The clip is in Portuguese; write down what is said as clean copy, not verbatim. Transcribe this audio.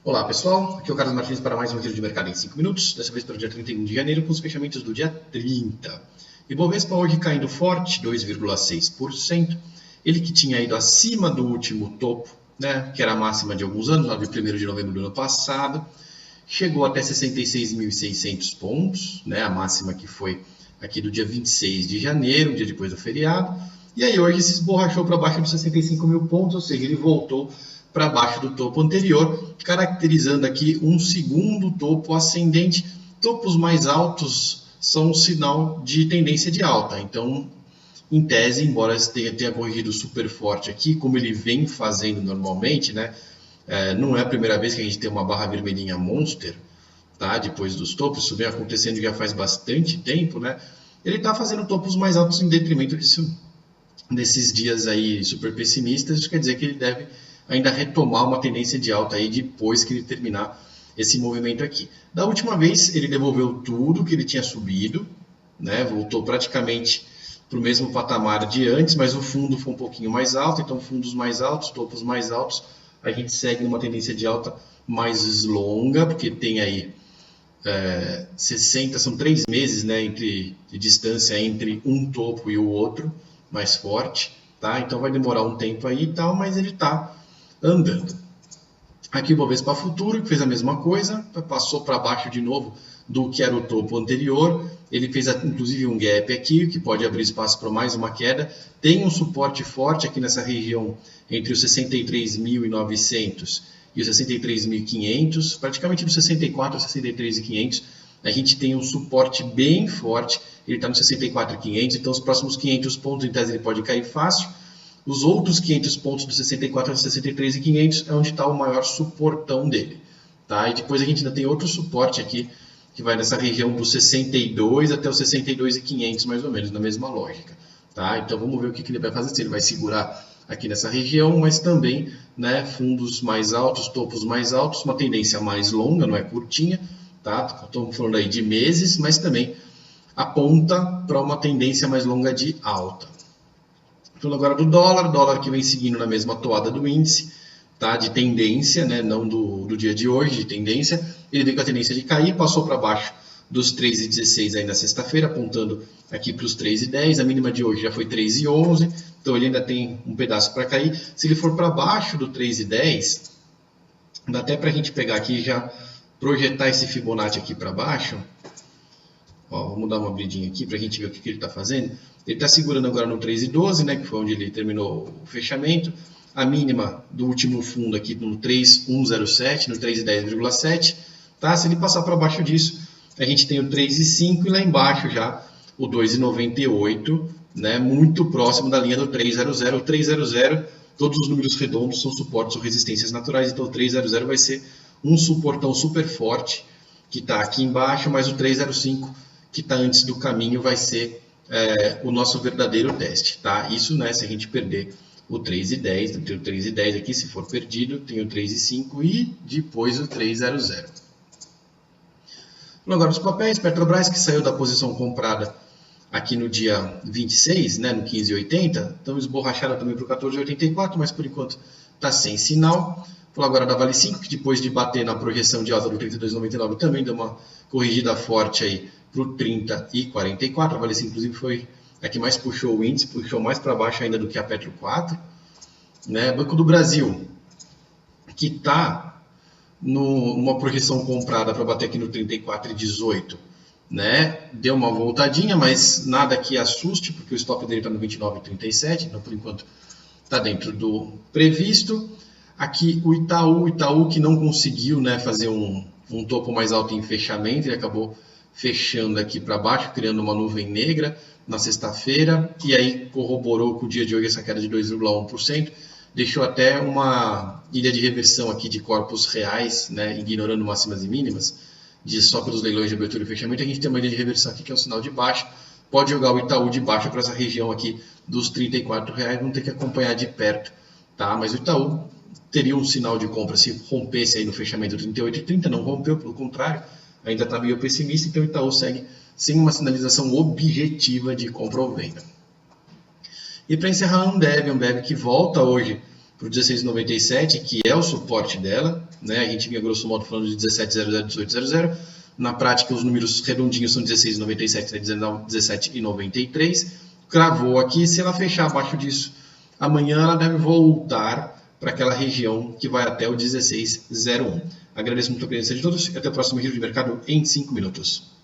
Olá pessoal, aqui é o Carlos Martins para mais um giro de mercado em 5 minutos, dessa vez para o dia 31 de janeiro com os fechamentos do dia 30. Ibovespa hoje caindo forte, 2,6%, ele que tinha ido acima do último topo, né, que era a máxima de alguns anos, lá de 1º de novembro do ano passado, chegou até 66.600 pontos, né, a máxima que foi aqui do dia 26 de janeiro, um dia depois do feriado, e aí hoje se esborrachou para baixo dos 65 mil pontos, ou seja, ele voltou para baixo do topo anterior, caracterizando aqui um segundo topo ascendente. Topos mais altos são um sinal de tendência de alta, então, em tese, embora tenha corrigido super forte aqui, como ele vem fazendo normalmente, né? Não é a primeira vez que a gente tem uma barra vermelhinha monster, tá? Depois dos topos, isso vem acontecendo já faz bastante tempo, né? Ele está fazendo topos mais altos em detrimento desses dias aí super pessimistas, isso quer dizer que ele deve ainda retomar uma tendência de alta aí depois que ele terminar esse movimento aqui. Da última vez ele devolveu tudo que ele tinha subido, né? Voltou praticamente para o mesmo patamar de antes, mas o fundo foi um pouquinho mais alto, então fundos mais altos, topos mais altos, a gente segue numa tendência de alta mais longa, porque tem aí 60, são 3 meses, né, de distância entre um topo e o outro, mais forte, tá? Então vai demorar um tempo aí e tal, mas ele está andando. Aqui o Bovespa Futuro, que fez a mesma coisa, passou para baixo de novo do que era o topo anterior. Ele fez inclusive um gap aqui, que pode abrir espaço para mais uma queda. Tem um suporte forte aqui nessa região entre os 63.900 e os 63.500, praticamente dos 64 a 63.500. A gente tem um suporte bem forte, ele está nos 64.500, então os próximos 500 pontos, em tese, ele pode cair fácil. Os outros 500 pontos dos 64 a 63.500 é onde está o maior suportão dele. Tá? E depois a gente ainda tem outro suporte aqui, que vai nessa região dos 62 até os 62.500, mais ou menos, na mesma lógica. Tá? Então vamos ver o que ele vai fazer. Se ele vai segurar aqui nessa região, mas também, né, fundos mais altos, topos mais altos, uma tendência mais longa, não é curtinha. Tá? Estamos falando aí de meses, mas também aponta para uma tendência mais longa de alta. Falando agora do dólar que vem seguindo na mesma toada do índice, tá? De tendência, né? Não do dia de hoje, de tendência. Ele veio com a tendência de cair, passou para baixo dos 3,16 aí na sexta-feira, apontando aqui para os 3,10. A mínima de hoje já foi 3,11, então ele ainda tem um pedaço para cair. Se ele for para baixo do 3,10, dá até para a gente pegar aqui e já projetar esse Fibonacci aqui para baixo. Ó, vamos dar uma abridinha aqui para a gente ver o que ele está fazendo. Ele está segurando agora no 3,12, né, que foi onde ele terminou o fechamento. A mínima do último fundo aqui no 3,107, no 3,10,7. Tá? Se ele passar para baixo disso, a gente tem o 3,5 e lá embaixo já o 2,98, né, muito próximo da linha do 3,00. O 3,00, todos os números redondos são suportes ou resistências naturais, então o 3,00 vai ser um suportão super forte que está aqui embaixo, mas o 3,05 que está antes do caminho vai ser o nosso verdadeiro teste, tá? Isso, né, se a gente perder o 3,10, tem o 3,10 aqui, se for perdido, tem o 3,5 e depois o 3,00. Agora os papéis, Petrobras, que saiu da posição comprada aqui no dia 26, né, no 15,80, então esborrachada também para o 14,84, mas por enquanto está sem sinal. Vou agora da Vale 5, que depois de bater na projeção de alta do 32,99 também deu uma corrigida forte aí para o 30,44. A Vale 5, inclusive, foi a que mais puxou o índice, puxou mais para baixo ainda do que a Petro 4. Né? Banco do Brasil, que está numa projeção comprada para bater aqui no 34,18, né? Deu uma voltadinha, mas nada que assuste, porque o stop dele está no 29,37, então por enquanto está dentro do previsto. Aqui o Itaú que não conseguiu, né, fazer um topo mais alto em fechamento, ele acabou fechando aqui para baixo, criando uma nuvem negra na sexta-feira, e aí corroborou com o dia de hoje essa queda de 2,1%, deixou até uma ilha de reversão aqui de corpos reais, né, ignorando máximas e mínimas, só pelos leilões de abertura e fechamento. A gente tem uma ilha de reversão aqui que é um sinal de baixa, pode jogar o Itaú de baixo para essa região aqui dos R$34, vamos ter que acompanhar de perto, tá? Mas o Itaú teria um sinal de compra se rompesse aí no fechamento do 38,30, não rompeu, pelo contrário, ainda está meio pessimista, então o Itaú segue sem uma sinalização objetiva de compra ou venda. E para encerrar, a Ambev que volta hoje para o 16,97, que é o suporte dela, né? A gente vinha grosso modo falando de 17,00, 18,00. Na prática, os números redondinhos são 16,97 e 17,93. Cravou aqui, se ela fechar abaixo disso, amanhã ela deve voltar para aquela região que vai até o 16,01. Agradeço muito a presença de todos e até o próximo giro de mercado em 5 minutos.